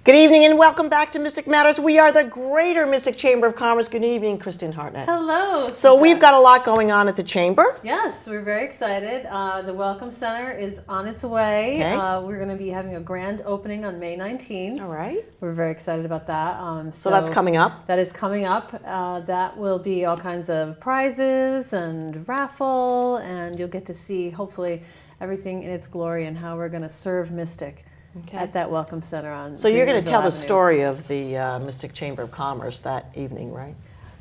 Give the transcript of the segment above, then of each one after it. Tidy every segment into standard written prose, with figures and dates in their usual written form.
Good evening and welcome back to Mystic Matters. We are the Greater Mystic Chamber of Commerce. Good evening, Kristin Hartnett. Hello. So we've got a lot going on at the Chamber. Yes, we're very excited. The Welcome Center is on its way. Okay. We're going to be having a grand opening on May 19th. All right. We're very excited about that. So that's coming up. That is coming up. That will be all kinds of prizes and raffle, and you'll get to see, hopefully, everything in its glory and how we're going to serve Mystic. Okay. At that Welcome Center on. So you're going to tell the Avenue. story of the Mystic Chamber of Commerce that evening, right?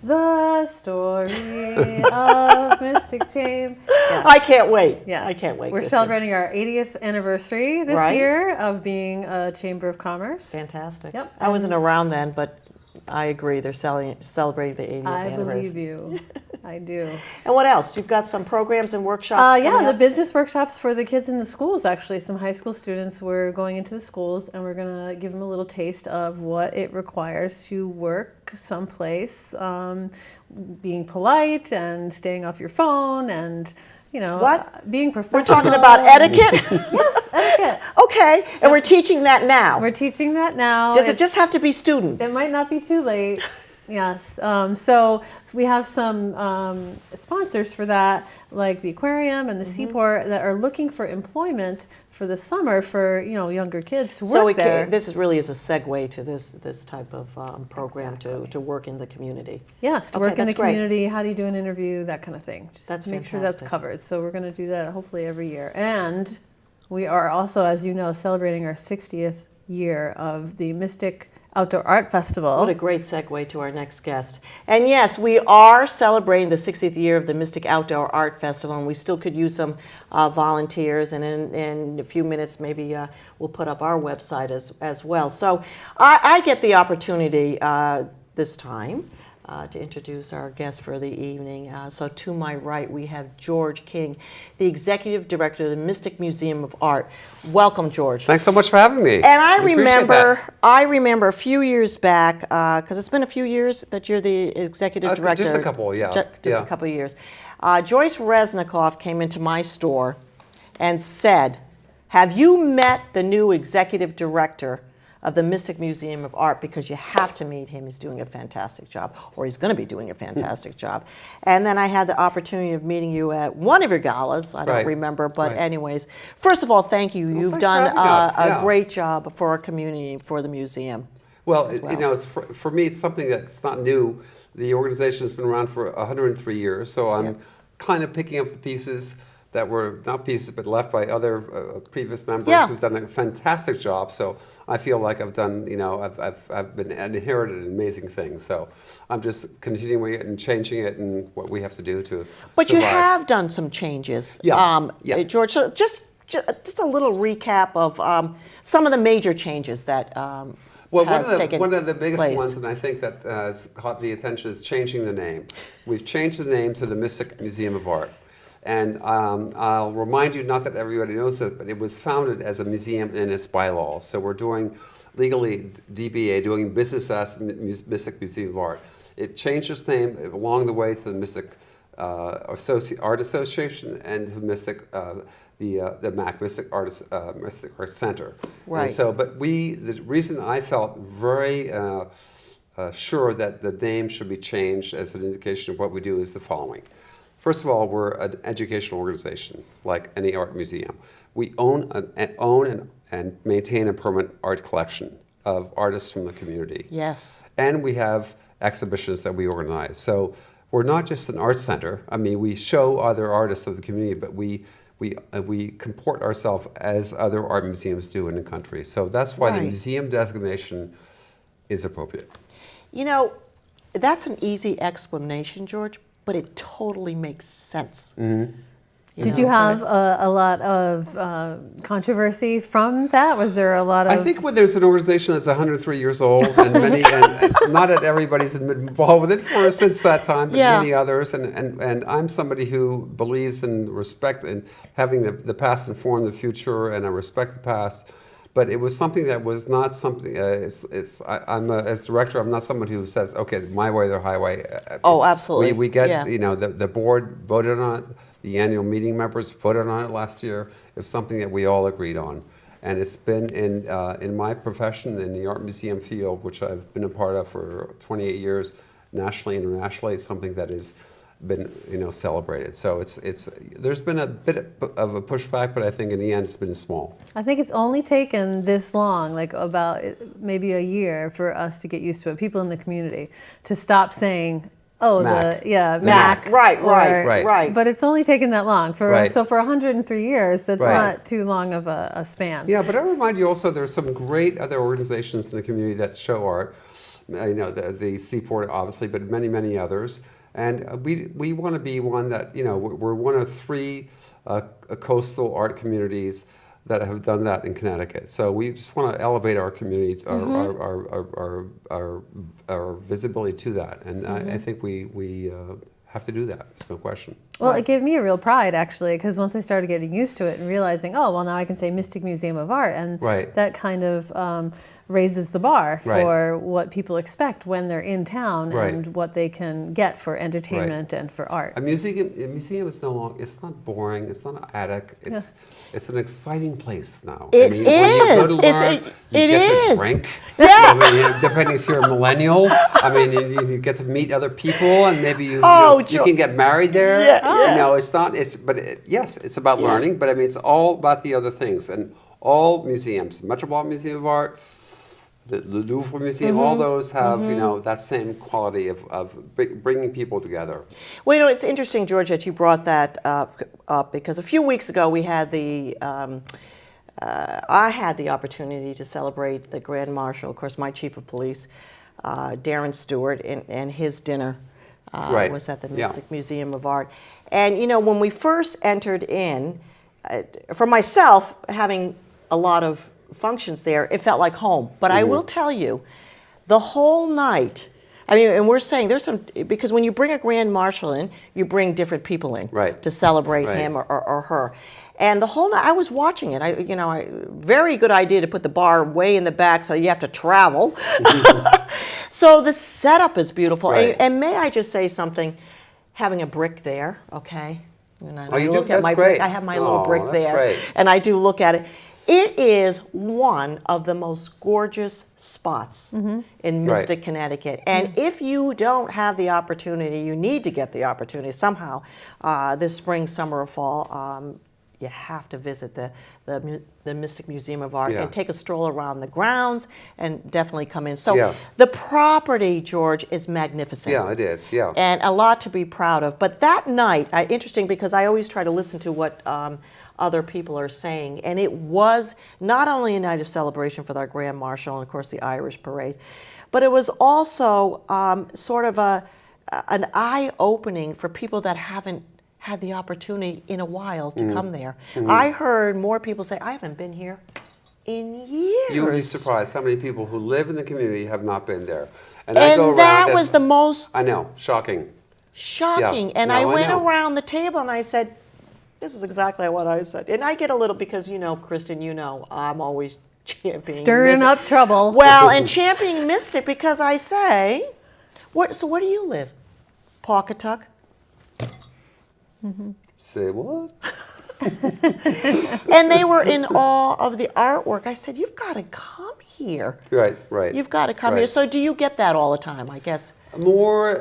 The story of Mystic Chamber. Yes. I can't wait. Yes. I can't wait. We're Kristin. celebrating our 80th anniversary this year of being a Chamber of Commerce. Fantastic. Yep. I wasn't around then, but I agree. They're celebrating the 80th anniversary. I believe you. I do. And what else? You've got some programs and workshops Yeah, coming the up? business workshops for the kids in the schools, actually. Some high school students, we're going into the schools and we're going to give them a little taste of what it requires to work someplace, being polite and staying off your phone and, you know, being professional. We're talking about etiquette? Yes, etiquette. Okay, and we're teaching that now. We're teaching that now. Does it just have to be students? It might not be too late. Yes. So we have some sponsors for that, like the aquarium and the Seaport, that are looking for employment for the summer for younger kids to work there. This is really is a segue to this type of program to work in the community. Yes, to work in the great. community. How do you do an interview? That kind of thing. Just That's to make sure that's fantastic. covered. So we're going to do that hopefully every year. And we are also, as you know, celebrating our 60th year of the Mystic Outdoor Art Festival. What a great segue to our next guest. And yes, we are celebrating the 60th year of the Mystic Outdoor Art Festival, and we still could use some volunteers, and in a few minutes maybe we'll put up our website as well. So I get the opportunity this time to introduce our guest for the evening. So to my right, we have George King, the Executive Director of the Mystic Museum of Art. Welcome, George. Thanks so much for having me. And I remember that. a few years back, because it's been a few years that you're the Executive Director. Just a couple, yeah. A couple of years. Joyce Resnikoff came into my store and said, "Have you met the new Executive Director of the Mystic Museum of Art, because you have to meet him. He's doing a fantastic job, or he's going to be doing a fantastic job." And then I had the opportunity of meeting you at one of your galas. I don't remember, but anyways. First of all, thank you. You've done a great job for our community, for the museum. Well, it's for me, it's something that's not new. The organization has been around for 103 years, so I'm kind of picking up the pieces that were not pieces but left by other previous members who've done a fantastic job. So I feel like I've done, I've been inherited amazing things. So I'm just continuing it and changing it and what we have to do to But survive. you have done some changes, George. So just a little recap of some of the major changes that Well, taken one of the biggest place. ones, and I think that has caught the attention, is changing the name. We've changed the name to the Mystic Museum of Art. And I'll remind you, not that everybody knows it, but it was founded as a museum in its bylaws. So we're doing legally DBA, doing business as Mystic Museum of Art. It changed its name along the way to the Mystic Art Association and to Mystic, the MAC, Mystic Art Center. Right. And so, but the reason I felt very sure that the name should be changed as an indication of what we do is the following. First of all, we're an educational organization, like any art museum. We own and maintain a permanent art collection of artists from the community. Yes. And we have exhibitions that we organize. So we're not just an art center. I mean, we show other artists of the community, but we comport ourselves as other art museums do in the country. So that's why the museum designation is appropriate. That's an easy explanation, George, but it totally makes sense. Mm-hmm. Did you have a lot of controversy from that? Was there a lot of... I think when there's an organization that's 103 years old, and not that everybody's been involved with it since that time, but many others, and I'm somebody who believes in respect and having the past inform the future, and I respect the past. But it was something that was not something. As director, I'm not someone who says, "Okay, my way or the highway." Oh, absolutely. We get the board voted on it. The annual meeting members voted on it last year. It was something that we all agreed on, And it's been in my profession, in the art museum field, which I've been a part of for 28 years, nationally, internationally, something that has been celebrated. So there's been a bit of a pushback, but I think in the end it's been small. I think it's only taken this long, like about maybe a year, for us to get used to it. People in the community to stop saying, "Oh, Mac. Mac." Right. But it's only taken that long. Right. So for 103 years, that's Right. not too long of a span. Yeah, but I remind you also there's some great other organizations in the community that show art. The Seaport, obviously, but many, many others. And we want to be one that, we're one of 3 coastal art communities that have done that in Connecticut. So we just want to elevate our community, our visibility to that. And I think we have to do that. There's no question. Well, it gave me a real pride, actually, because once I started getting used to it and realizing, oh, well, now I can say Mystic Museum of Art, and that kind of raises the bar for what people expect when they're in town and what they can get for entertainment and for art. A museum is no longer, it's not boring, it's not an attic, it's an exciting place now. It When you go to learn, you get to drink. Yeah. Depending if you're a millennial, you get to meet other people, and maybe you can get married there. Yes, it's about learning, but it's all about the other things. And all museums, the Metropolitan Museum of Art, the Louvre Museum, all those have that same quality of bringing people together. Well, it's interesting, George, that you brought that up because a few weeks ago we had I had the opportunity to celebrate the Grand Marshal, of course, my Chief of Police, Darren Stewart, and his dinner was at the Mystic Museum of Art. And when we first entered in, for myself, having a lot of functions there, it felt like home. But I will tell you, the whole night, and we're saying there's some, because when you bring a Grand Marshal in, you bring different people in to celebrate him or her. And the whole night, I was watching it. Very good idea to put the bar way in the back so you have to travel. So the setup is beautiful. And may I just say something, having a brick there, okay? And I look at my brick. I have my little brick there. Great. And I do look at it. It is one of the most gorgeous spots in Mystic, Connecticut. And if you don't have the opportunity, you need to get the opportunity somehow this spring, summer, or fall. You have to visit the Mystic Museum of Art and take a stroll around the grounds and definitely come in. So the property, George, is magnificent. Yeah, it is, And a lot to be proud of. But that night, interesting because I always try to listen to what other people are saying. And it was not only a night of celebration for our Grand Marshal and, of course, the Irish Parade, but it was also sort of an eye-opening for people that haven't had the opportunity in a while to come there. I heard more people say, I haven't been here in years. You would be surprised how many people who live in the community have not been there. And that was the most... I know, shocking. Shocking. Yeah. And I went around the table and I said, this is exactly what I said. And I get a little, because Kristin, I'm always championing Stirring Mystic. up trouble. Well, and championing Mystic because I say, so where do you live? Pawcatuck? Say what? And they were in awe of the artwork. I said, you've got to come here. Right. You've got to come here. So do you get that all the time, I guess? More,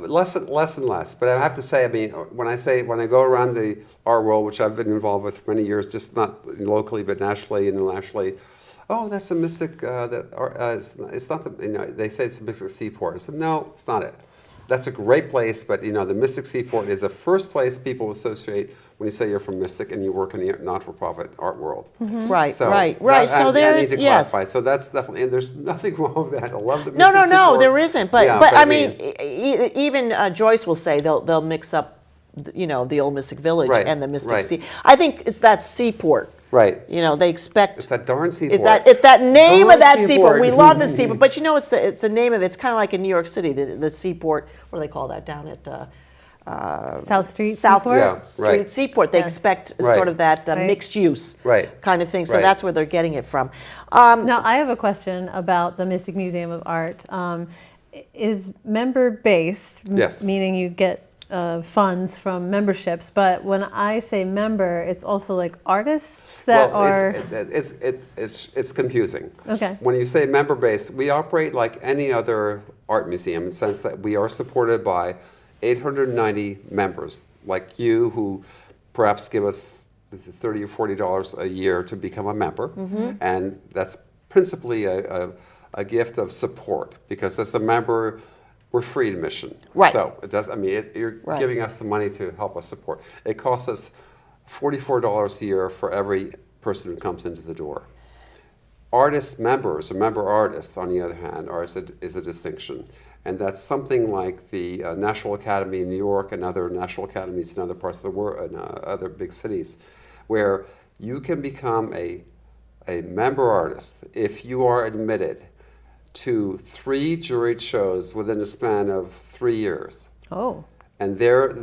less and less. But I have to say, when I go around the art world, which I've been involved with for many years, just not locally, but nationally and internationally, that's a Mystic, it's not they say it's a Mystic Seaport. I said, no, it's not it. That's a great place, but the Mystic Seaport is the first place people associate when you say you're from Mystic and you work in the not-for-profit art world. Right. So I there's need to clarify. So that's definitely, and there's nothing wrong with that. I love the Mystic Seaport. No, there isn't. But I mean, even Joyce will say they'll mix up, the old Mystic Village and the Mystic Sea. I think it's that seaport. Right. They expect. It's that darn seaport. It's that name of that seaport. We love the seaport, but it's the name of it. It's kind of like in New York City, the seaport. What do they call that down at South Street South Seaport? Street Seaport. They expect sort of that mixed use kind of thing. So that's where they're getting it from. Now, I have a question about the Mystic Museum of Art. Is member-based, yes. meaning you get funds from memberships. But when I say member, it's also like artists that are. It's confusing. Okay. When you say member base, we operate like any other art museum in the sense that we are supported by 890 members, like you, who perhaps give us $30 or $40 a year to become a member, and that's principally a gift of support, because as a member, we're free admission. Right. So it does. I mean, you're Right. giving us the money to help us support. It costs us $44 a year for every person who comes into the door. Artist members, or member artists, on the other hand, is a distinction. And that's something like the National Academy in New York and other national academies in other parts of the world, and other big cities, where you can become a member artist if you are admitted to 3 juried shows within a span of 3 years. Oh. And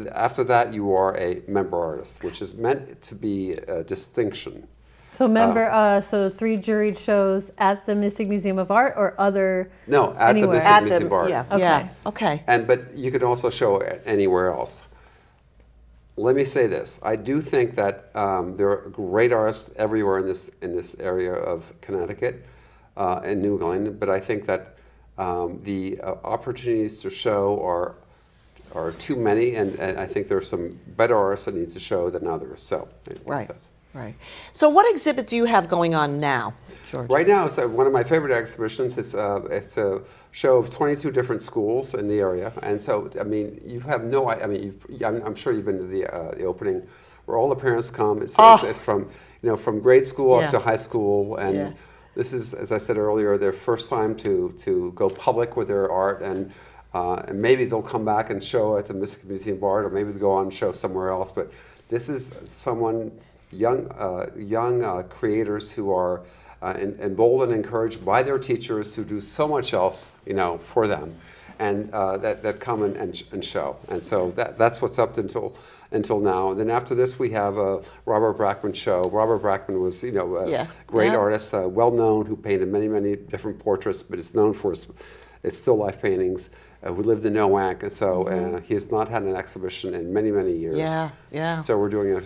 after that, you are a member artist, which is meant to be a distinction. So so 3 juried shows at the Mystic Museum of Art or other. No, at the anywhere? Mystic Museum of Art. Yeah, Okay. yeah, okay. But you can also show it anywhere else. Let me say this: I do think that there are great artists everywhere in this area of Connecticut and New England. But I think that the opportunities to show are too many, and I think there are some better artists that need to show than others. So, Right. that's- Right. So what exhibit do you have going on now, George? Right now, it's one of my favorite exhibitions. It's a show of 22 different schools in the area, and so I mean, you have no. I mean, I'm sure you've been to the opening, where all the parents come. It's from grade school Yeah. up to high school, and Yeah. this is, as I said earlier, their first time to go public with their art, and maybe they'll come back and show at the Mystic Museum of Art, or maybe they'll go on and show somewhere else. But this is young creators who are emboldened and encouraged by their teachers, who do so much else, for them, and that come and show. And so that's what's up until now. And then after this, we have a Robert Brackman show. Robert Brackman was, a great artist, well known, who painted many different portraits, but is known for his still life paintings. Who lived in Nowak, and so he has not had an exhibition in many years. Yeah. So we're doing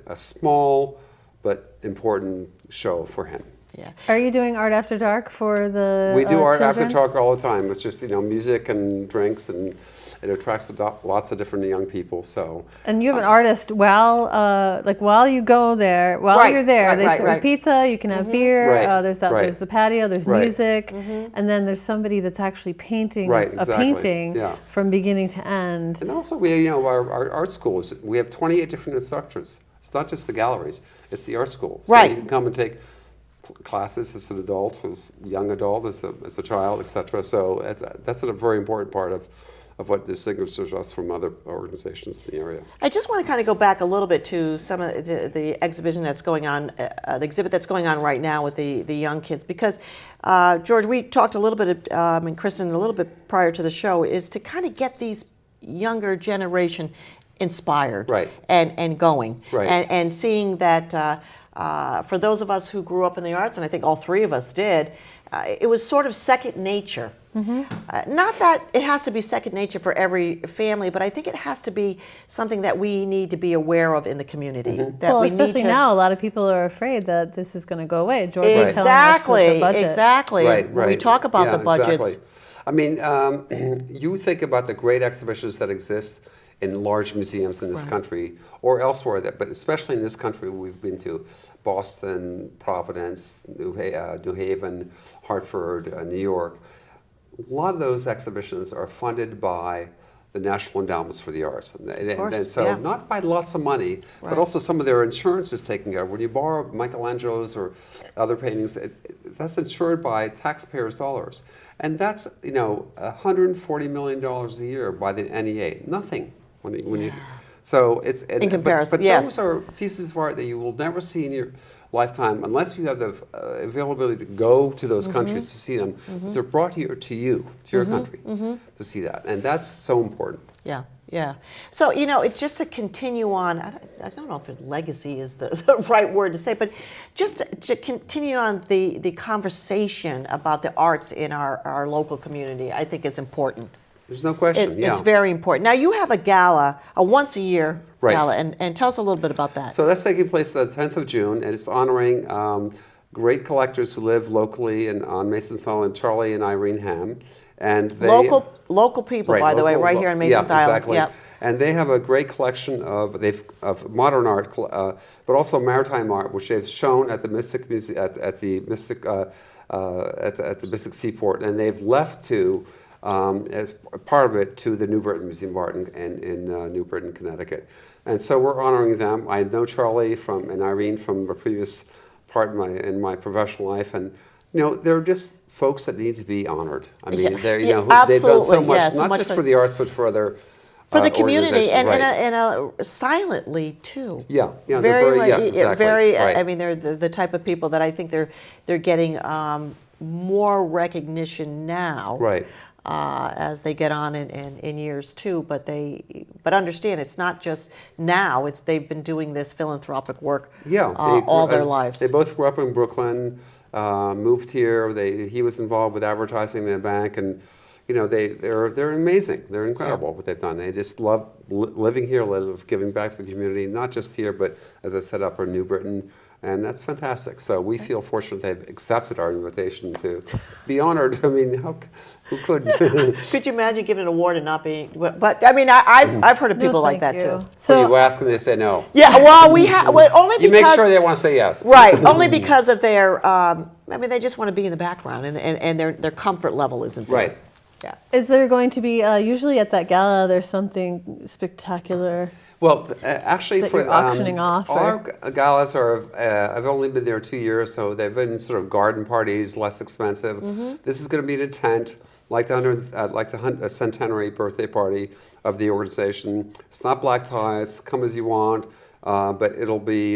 a small but important show for him. Yeah. Are you doing Art After Dark for the We do art children? after dark all the time. It's just music and drinks, and it attracts lots of different young people. So. And you have an artist while you go there, while you're there, they serve pizza. You can have beer. Right, There's right. there's the patio. There's Right. music, and then there's somebody that's actually painting Right, a exactly, painting yeah. from beginning to end. And also, our art schools. We have 28 different instructors. It's not just the galleries; it's the art school. So Right. you can come and take classes as an adult, as a young adult, as a child, etc. So that's a very important part of what distinguishes us from other organizations in the area. I just want to kind of go back a little bit to some of the exhibition that's going on, the exhibit that's going on right now with the young kids, because George, we talked a little bit, and Kristin a little bit prior to the show, is to kind of get these younger generation inspired, Right. and going, Right. and seeing that for those of us who grew up in the arts, and I think all 3 of us did, it was sort of second nature. Not that it has to be second nature for every family, but I think it has to be something that we need to be aware of in the community. That Well, we especially need to, now, a lot of people are afraid that this is going to go away. George was telling us that the budget. Exactly. Right. When we talk about Yeah, the budgets. Exactly. I mean, you think about the great exhibitions that exist in large museums in this country or elsewhere, but especially in this country, we've been to Boston, Providence, New Haven, Hartford, New York. A lot of those exhibitions are funded by the National Endowments for the Arts. And so not by lots of money, but also some of their insurance is taken care of. When you borrow Michelangelo's or other paintings, that's insured by taxpayers' dollars. And that's, $140 million a year by the NEA. Nothing. So it's in comparison, but those are pieces of art that you will never see in your lifetime unless you have the availability to go to those countries to see them. But they're brought here to you, to your country, to see that, and that's so important. Yeah. So, it's just to continue on, I don't know if legacy is the right word to say, but just to continue on the conversation about the arts in our local community, I think is important. There's no question. It's very important. Now, you have a gala, a once-a-year Right. gala, and tell us a little bit about that. So that's taking place the 10th of June, and it's honoring great collectors who live locally on Mason's Island, Charlie and Irene Ham. And they, local people, by the way, right here on Mason's Island. Exactly. Yep. And they have a great collection of modern art, but also maritime art, which they've shown at the Mystic Museum, at the Mystic Seaport, and they've left to, as part of it, to the New Britain Museum of Art in New Britain, Connecticut. And so we're honoring them. I know Charlie and Irene from a previous part in my professional life, and they're just folks that need to be honored. I mean, they've done so much, not just for the arts, but for other. For the community, and right. Silently too. Yeah, exactly. Very. Right. I mean, they're the type of people that I think they're getting more recognition now. Right. As they get on in years too, but understand it's not just now. They've been doing this philanthropic work. All their lives. They both grew up in Brooklyn, moved here. He was involved with advertising in the bank, and they're amazing. They're incredible what they've done. They just love living here, love giving back to the community, not just here, but as I said, up in New Britain. And that's fantastic. So we feel fortunate they've accepted our invitation to be honored. I mean, who could? Could you imagine giving an award and not being? But I mean, I've heard of people like that too. So you ask and they say no. Yeah, well, only because you make sure they want to say yes. Right, only because of their. I mean, they just want to be in the background, and their comfort level isn't there. Right. Yeah. Is there going to be usually at that gala? There's something spectacular. Well, actually, that for you're auctioning off, our galas I've only been there 2 years, so they've been sort of garden parties, less expensive. This is going to be in a tent, like the centenary birthday party of the organization. It's not black ties. Come as you want, but it'll be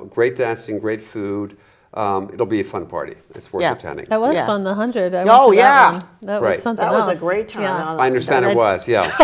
great dancing, great food. It'll be a fun party. It's worth attending. That was fun. The 100. I Oh went to yeah, that one. That Right. was something that else. was a great time. Yeah. I understand it was. Yeah.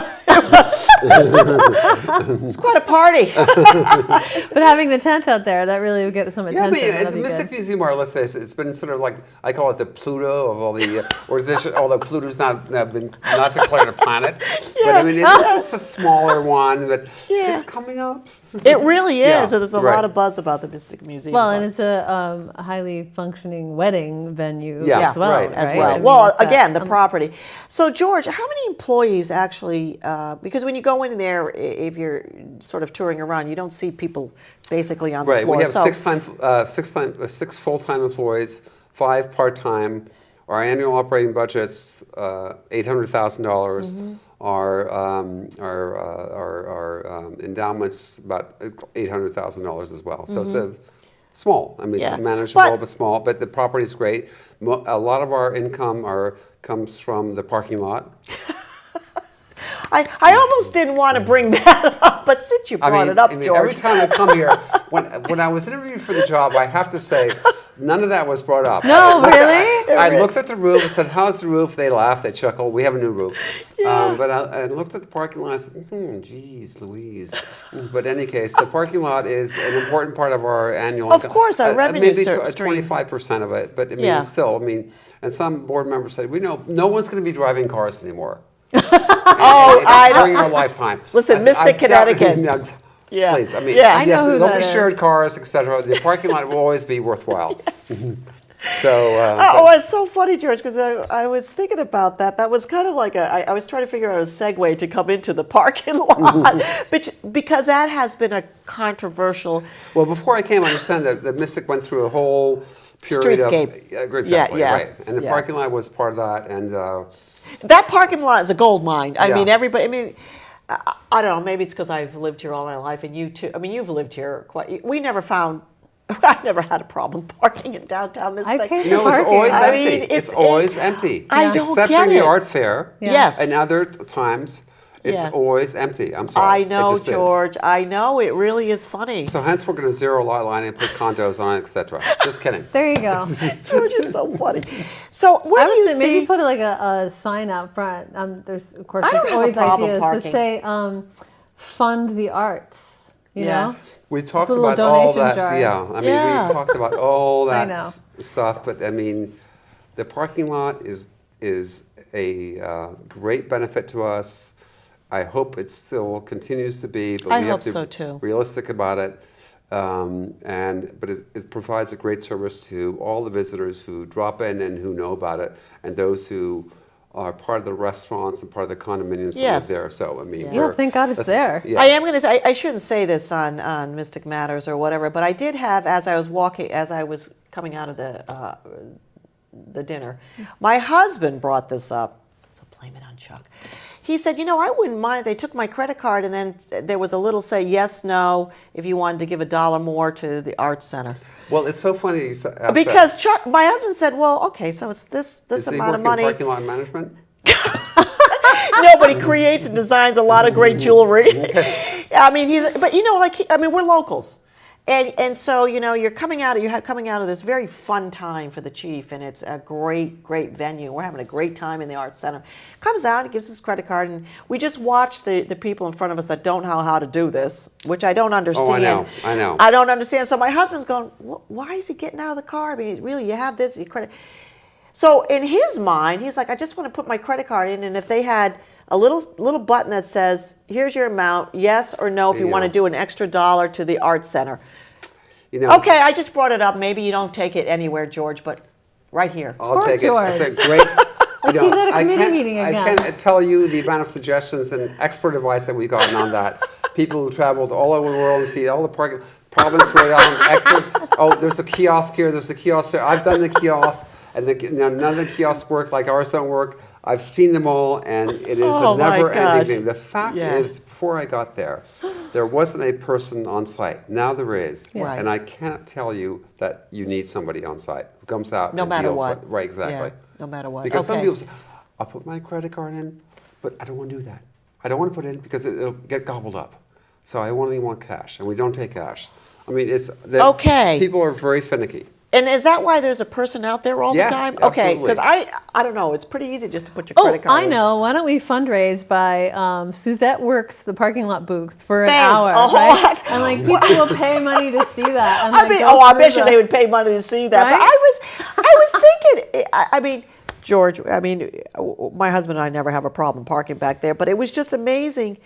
It's quite a party. But having the tent out there, that really would get some Yeah, attention. I mean, the Mystic Museum Art, let's say, it's been sort of like, I call it the Pluto of all the organizations, although Pluto's not declared a planet. But I mean, it's a smaller one, but it's coming up. It really is, Yeah, and there's a right. lot of buzz about the Mystic Museum. Well, and it's a highly functioning wedding venue Yeah, as well. right, as right? well. I mean, Well, it's that- again, the property. So, George, how many employees actually? Because when you go in there, if you're sort of touring around, you don't see people basically on the Right, floor. we have six full-time employees, 5 part-time. Our annual operating budget's $800,000. Our endowment's about $800,000 as well. So it's small. I mean, it's manageable but small. But the property's great. A lot of our income comes from the parking lot. I almost didn't want to bring that up, but since you brought it up, George. Every time I come here, when I was interviewed for the job, I have to say, none of that was brought up. No, really? I looked at the roof and said, "How's the roof?" They laughed, they chuckled. We have a new roof. But I looked at the parking lot and said, geez, Louise. But in any case, the parking lot is an important part of our annual Of course, our revenue maybe stream. 25% of it. But I mean, still, and some board members said, we know no one's going to be driving cars anymore. During our lifetime. Listen, Mystic, Connecticut. Yeah. Please, I mean, I know yes, who there'll that be is. shared cars, etc. The parking lot will always be worthwhile. So. It's so funny, George, because I was thinking about that. That was kind of like I was trying to figure out a segue to come into the parking lot, because that has been a controversial. Well, before I came, I understand that the Mystic went through a whole period Streetscape. of exactly, Yeah. right, and the parking lot was part of that, and. That parking lot is a gold mine. I Yeah. mean, everybody. I mean, I don't know. Maybe it's because I've lived here all my life, and you too. I mean, you've lived here quite. We never found. I've never had a problem parking in downtown Mystic. I paid You know, it's Parking. always I empty. mean, it's always empty. I don't Except get for the it. art fair. Yeah. Yes. And other times, it's Yeah. always empty. I'm sorry. I know, It just is. George. I know. It really is funny. So hence we're going to zero lot line and put condos on it, etc. Just kidding. There you go. George is so funny. So what I do you was thinking see? maybe put like a sign out front. There's of course I don't there's have a always problem ideas parking. that say fund the arts. You know. We talked With a little about all donation that. jar. Yeah, I mean, Yeah. we talked about all I that know. stuff, but I mean, the parking lot is a great benefit to us. I hope it still continues to be, but I we hope have to so, be too. realistic about it. But it provides a great service to all the visitors who drop in and who know about it, and those who are part of the restaurants and part of the condominiums that Yes. live there. So I mean, Yeah. Yeah, thank God it's there. Yeah. I am going to say, I shouldn't say this on Mystic Matters or whatever, but I did have, as I was coming out of the dinner, my husband brought this up, so blame it on Chuck. He said, I wouldn't mind if they took my credit card and then there was a little say yes, no, if you wanted to give $1 more to the Arts Center. Well, it's so funny you asked that. Because Chuck, my husband said, well, okay, so it's this Does he amount work of money. in parking lot management? No, but he creates and designs a lot of great jewelry. I mean, we're locals. And so, you're coming out of this very fun time for the chief, and it's a great, great venue. We're having a great time in the Arts Center. Comes out, he gives his credit card, and we just watch the people in front of us that don't know how to do this, which I don't understand. Oh, I know. I don't understand. So my husband's going, why is he getting out of the car? I mean, really, you have this, your credit. So in his mind, he's like, I just want to put my credit card in, and if they had a little button that says, here's your amount, yes or no, if you want to do an extra $1 to the Arts Center. Okay, I just brought it up. Maybe you don't take it anywhere, George, but right here. I'll take George. it. It's a great. He's at a committee meeting again. I can't tell you the amount of suggestions and expert advice that we've gotten on that. People who traveled all over the world and see all the parking. Providence, Rhode Island, expert. Oh, there's a kiosk here. There's a kiosk there. I've done the kiosk, and none of the kiosks work like ours don't work. I've seen them all, and it is a never-ending thing. The fact is, before I got there wasn't a person on site. Now there is, and I cannot tell you that you need somebody on site who comes out no and matter deals what. with right, exactly. Yeah, no matter what. Because some people say, I'll put my credit card in, but I don't want to do that. I don't want to put it in because it'll get gobbled up. So I only want cash, and we don't take cash. I mean, people are very finicky. And is that why there's a person out there all the time? Yes, Okay, absolutely. because I don't know. It's pretty easy just to put your credit card in. I know. Why don't we fundraise by Susette works the parking lot booth for an Thanks. hour, Oh, right? And like people will pay money to see that. And, I bet you they would pay money to see that. Right? But I was thinking, George, my husband and I never have a problem parking back there, but it was just amazing.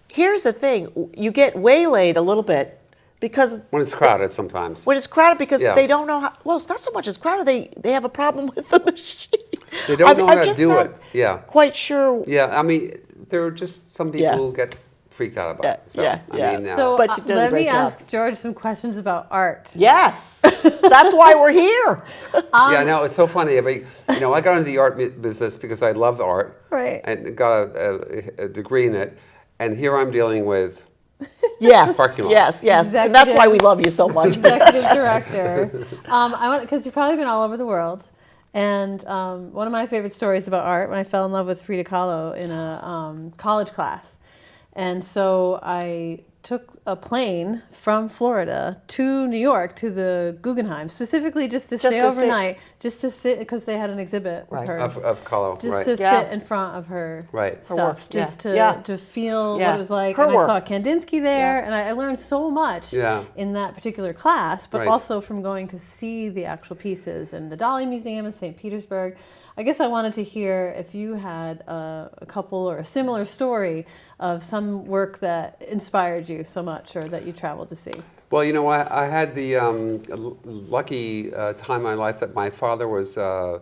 Here's the thing. You get waylaid a little bit. Because when it's crowded sometimes. When it's crowded because they don't know how, well, it's not so much as crowded, they have a problem with the machine. They don't know how to do it. Yeah. Quite sure. Yeah, I mean, there are just some people who get freaked out about it. So, So But you did a let great me job. ask George some questions about art. Yes, that's why we're here. Yeah, no, it's so funny. I mean, I got into the art business because I loved art. Right. And got a degree in it. And here I'm dealing with parking lots. Yes. And that's why we love you so much. Executive director. Because you've probably been all over the world. And one of my favorite stories about art, when I fell in love with Frida Kahlo in a college class. And so I took a plane from Florida to New York to the Guggenheim, specifically just to stay overnight, just to sit, because they had an exhibit of hers. Of Kahlo, just to sit in front of her stuff, just to feel what it was like. Her and work. I saw Kandinsky there, and I learned so much in that particular class, but also from going to see the actual pieces in the Dali Museum in St. Petersburg. I guess I wanted to hear if you had a couple or a similar story of some work that inspired you so much or that you traveled to see. Well, I had the lucky time in my life that my father was a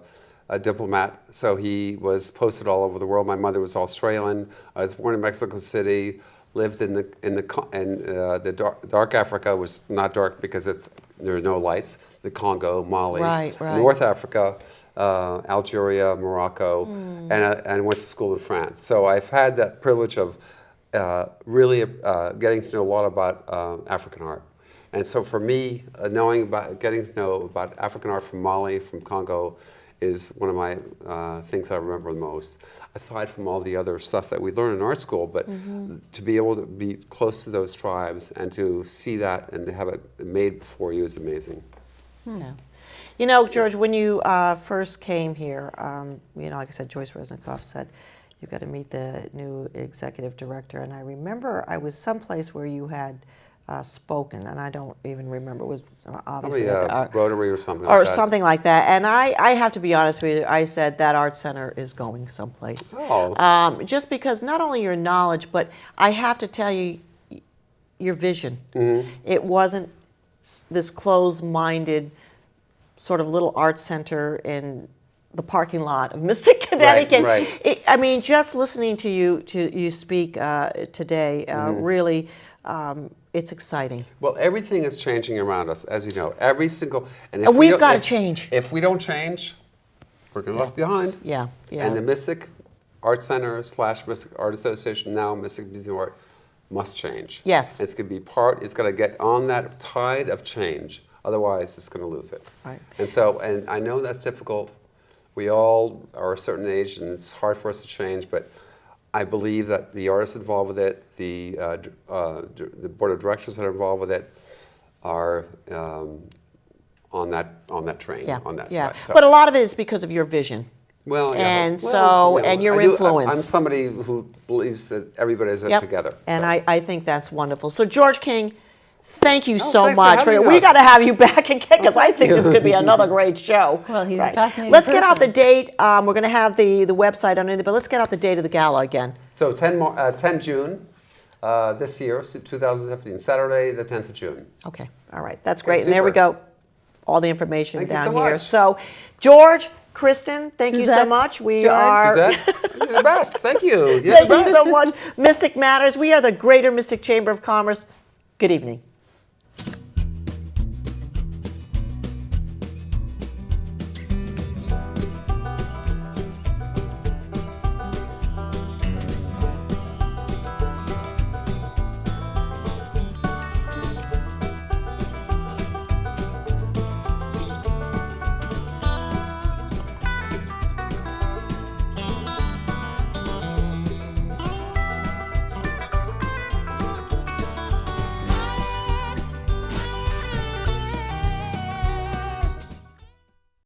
diplomat, so he was posted all over the world. My mother was Australian. I was born in Mexico City. Lived in the dark Africa, was not dark because there are no lights. The Congo, Mali, North Africa, Algeria, Morocco, and went to school in France. So I've had that privilege of really getting to know a lot about African art. And so for me, getting to know about African art from Mali, from Congo, is one of my things I remember the most, aside from all the other stuff that we learn in art school. But to be able to be close to those tribes and to see that and to have it made before you is amazing. Yeah. George, when you first came here, like I said, Joyce Resnikoff said, you've got to meet the new executive director. And I remember I was someplace where you had spoken, and I don't even remember. It was Probably obviously Rotary or something or like that. something like that. And I have to be honest with you. I said that art center is going someplace. Oh. Just because not only your knowledge, but I have to tell you, your vision. It wasn't this closed-minded sort of little art center in the parking lot of Mystic, Connecticut. right. I mean, just listening to you speak today, really, it's exciting. Well, everything is changing around us, as you know. Every single And if we we've don't- got to if- change. If we don't change, we're going to be left behind. Yeah, yeah. And the Mystic Art Center / Mystic Art Association, now Mystic Museum of Art, must change. Yes. It's going to be it's going to get on that tide of change. Otherwise, it's going to lose it. Right. And I know that's difficult. We all are a certain age, and it's hard for us to change, but I believe that the artists involved with it, the board of directors that are involved with it, are on that train, Yeah, on that yeah. side. So, But a lot of it is because of your vision. well, yeah, and well, so- you know, and your I'm influence. somebody who believes that everybody is Yep. together. And so. I think that's wonderful. So George King, thank you so thanks for much. having We us. got to have you back again because I thank think you. this could be another great show. Well, he's a fascinating Let's get out the person. date. We're going to have the website on it, but let's get out the date of the gala again. So 10 June this year, 2017, Saturday, the 10th of June. Okay, all right, that's great. And there we super. go, all the information Thank you down so here. much. So, George, Kristin, thank you so Susette, much. We George. are. Suzette, you're the best. Thank you. You're Thank the you best. so much. Mystic Matters. We are the Greater Mystic Chamber of Commerce. Good evening.